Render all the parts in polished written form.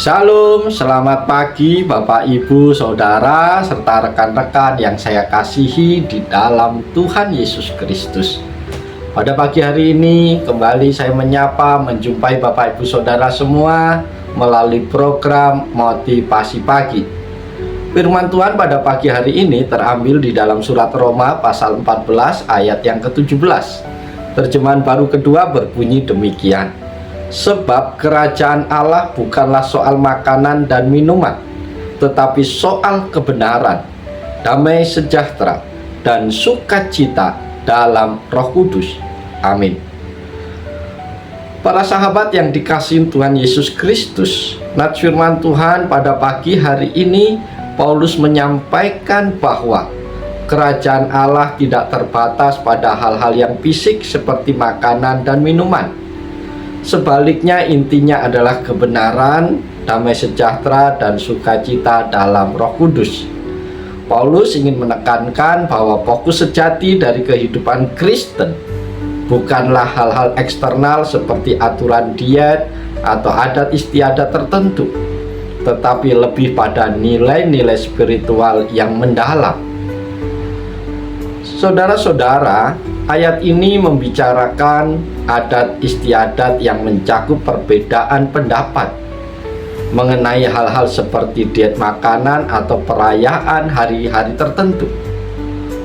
Shalom, selamat pagi Bapak Ibu Saudara serta rekan-rekan yang saya kasihi di dalam Tuhan Yesus Kristus. Pada pagi hari ini kembali saya menjumpai Bapak Ibu Saudara semua melalui program Motivasi Pagi. Firman Tuhan pada pagi hari ini terambil di dalam surat Roma pasal 14 ayat yang ke-17. Terjemahan baru kedua berbunyi demikian: sebab kerajaan Allah bukanlah soal makanan dan minuman, tetapi soal kebenaran, damai sejahtera, dan sukacita dalam Roh Kudus. Amin. Para sahabat yang dikasihi Tuhan Yesus Kristus, nats firman Tuhan pada pagi hari ini, Paulus menyampaikan bahwa kerajaan Allah tidak terbatas pada hal-hal yang fisik seperti makanan dan minuman. Sebaliknya, intinya adalah kebenaran, damai sejahtera, dan sukacita dalam Roh Kudus. Paulus ingin menekankan bahwa fokus sejati dari kehidupan Kristen bukanlah hal-hal eksternal seperti aturan diet atau adat istiadat tertentu, tetapi lebih pada nilai-nilai spiritual yang mendalam. Saudara-saudara, ayat ini membicarakan adat istiadat yang mencakup perbedaan pendapat mengenai hal-hal seperti diet makanan atau perayaan hari-hari tertentu.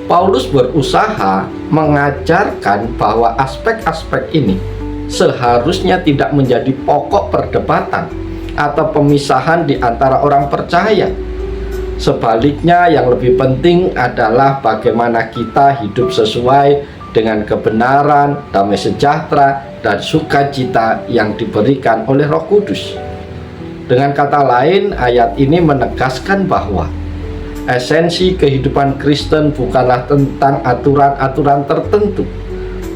Paulus berusaha mengajarkan bahwa aspek-aspek ini seharusnya tidak menjadi pokok perdebatan atau pemisahan di antara orang percaya. Sebaliknya, yang lebih penting adalah bagaimana kita hidup sesuai dengan kebenaran, damai sejahtera, dan sukacita yang diberikan oleh Roh Kudus. Dengan kata lain, ayat ini menegaskan bahwa esensi kehidupan Kristen bukanlah tentang aturan-aturan tertentu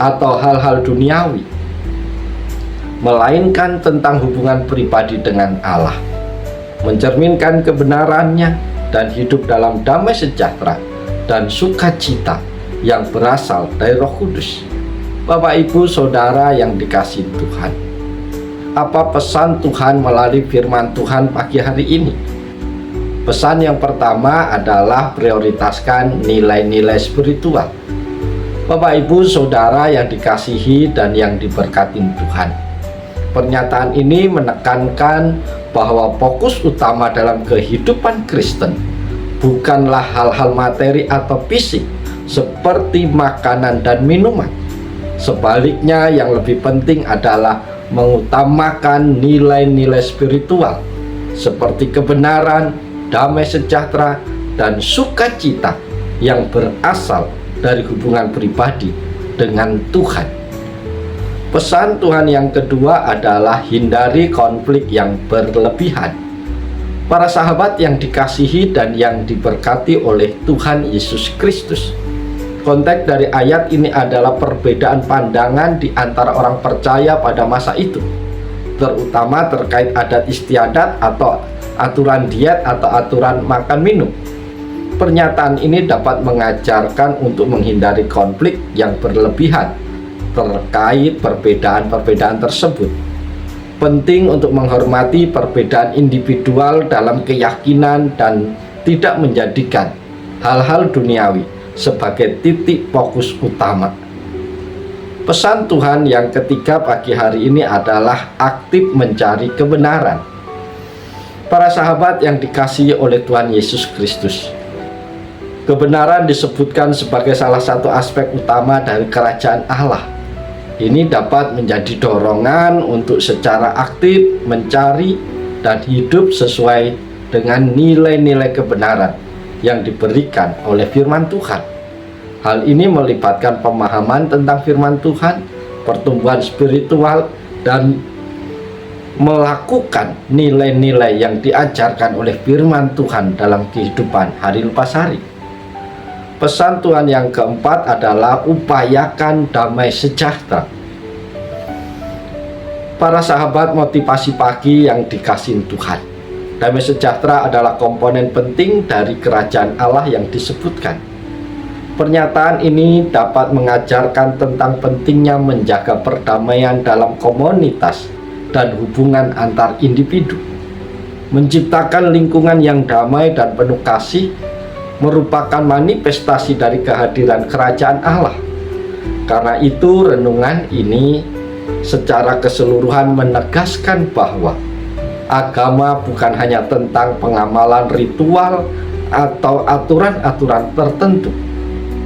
atau hal-hal duniawi, melainkan tentang hubungan pribadi dengan Allah, mencerminkan kebenarannya, dan hidup dalam damai sejahtera dan sukacita yang berasal dari Roh Kudus. Bapak Ibu Saudara yang dikasihi Tuhan, apa pesan Tuhan melalui firman Tuhan pagi hari ini? Pesan yang pertama adalah prioritaskan nilai-nilai spiritual. Bapak Ibu Saudara yang dikasihi dan yang diberkati Tuhan, pernyataan ini menekankan bahwa fokus utama dalam kehidupan Kristen bukanlah hal-hal materi atau fisik seperti makanan dan minuman. Sebaliknya, yang lebih penting adalah mengutamakan nilai-nilai spiritual seperti kebenaran, damai sejahtera, dan sukacita yang berasal dari hubungan pribadi dengan Tuhan. Pesan Tuhan yang kedua adalah hindari konflik yang berlebihan. Para sahabat yang dikasihi dan yang diberkati oleh Tuhan Yesus Kristus, konteks dari ayat ini adalah perbedaan pandangan di antara orang percaya pada masa itu, terutama terkait adat istiadat atau aturan diet atau aturan makan minum. Pernyataan ini dapat mengajarkan untuk menghindari konflik yang berlebihan terkait perbedaan-perbedaan tersebut. Penting untuk menghormati perbedaan individual dalam keyakinan dan tidak menjadikan hal-hal duniawi sebagai titik fokus utama. Pesan Tuhan yang ketiga pagi hari ini adalah aktif mencari kebenaran. Para sahabat yang dikasihi oleh Tuhan Yesus Kristus, kebenaran disebutkan sebagai salah satu aspek utama dari kerajaan Allah. Ini dapat menjadi dorongan untuk secara aktif mencari dan hidup sesuai dengan nilai-nilai kebenaran yang diberikan oleh firman Tuhan. Hal ini melibatkan pemahaman tentang firman Tuhan, pertumbuhan spiritual, dan melakukan nilai-nilai yang diajarkan oleh firman Tuhan dalam kehidupan hari lepas hari. Pesan Tuhan yang keempat adalah upayakan damai sejahtera. Para sahabat motivasi pagi yang dikasihi Tuhan, damai sejahtera adalah komponen penting dari kerajaan Allah yang disebutkan. Pernyataan ini dapat mengajarkan tentang pentingnya menjaga perdamaian dalam komunitas dan hubungan antar individu. Menciptakan lingkungan yang damai dan penuh kasih merupakan manifestasi dari kehadiran kerajaan Allah. Karena itu, renungan ini secara keseluruhan menegaskan bahwa agama bukan hanya tentang pengamalan ritual atau aturan-aturan tertentu,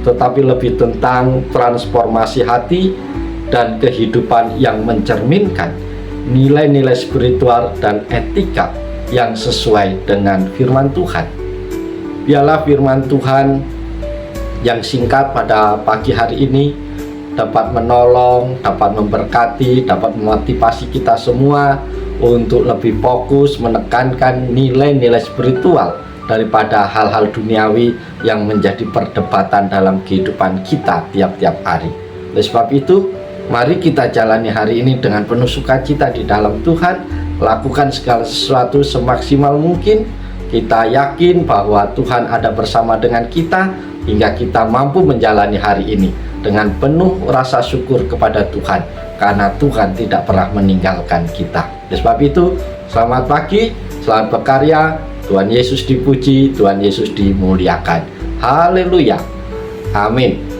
tetapi lebih tentang transformasi hati dan kehidupan yang mencerminkan nilai-nilai spiritual dan etika yang sesuai dengan firman Tuhan. Biarlah firman Tuhan yang singkat pada pagi hari ini dapat menolong, dapat memberkati, dapat memotivasi kita semua untuk lebih fokus menekankan nilai-nilai spiritual daripada hal-hal duniawi yang menjadi perdebatan dalam kehidupan kita tiap-tiap hari. Oleh sebab itu, mari kita jalani hari ini dengan penuh sukacita di dalam Tuhan, lakukan segala sesuatu semaksimal mungkin. Kita yakin bahwa Tuhan ada bersama dengan kita hingga kita mampu menjalani hari ini dengan penuh rasa syukur kepada Tuhan, karena Tuhan tidak pernah meninggalkan kita. Oleh sebab itu, selamat pagi, selamat berkarya, Tuhan Yesus dipuji, Tuhan Yesus dimuliakan. Haleluya. Amin.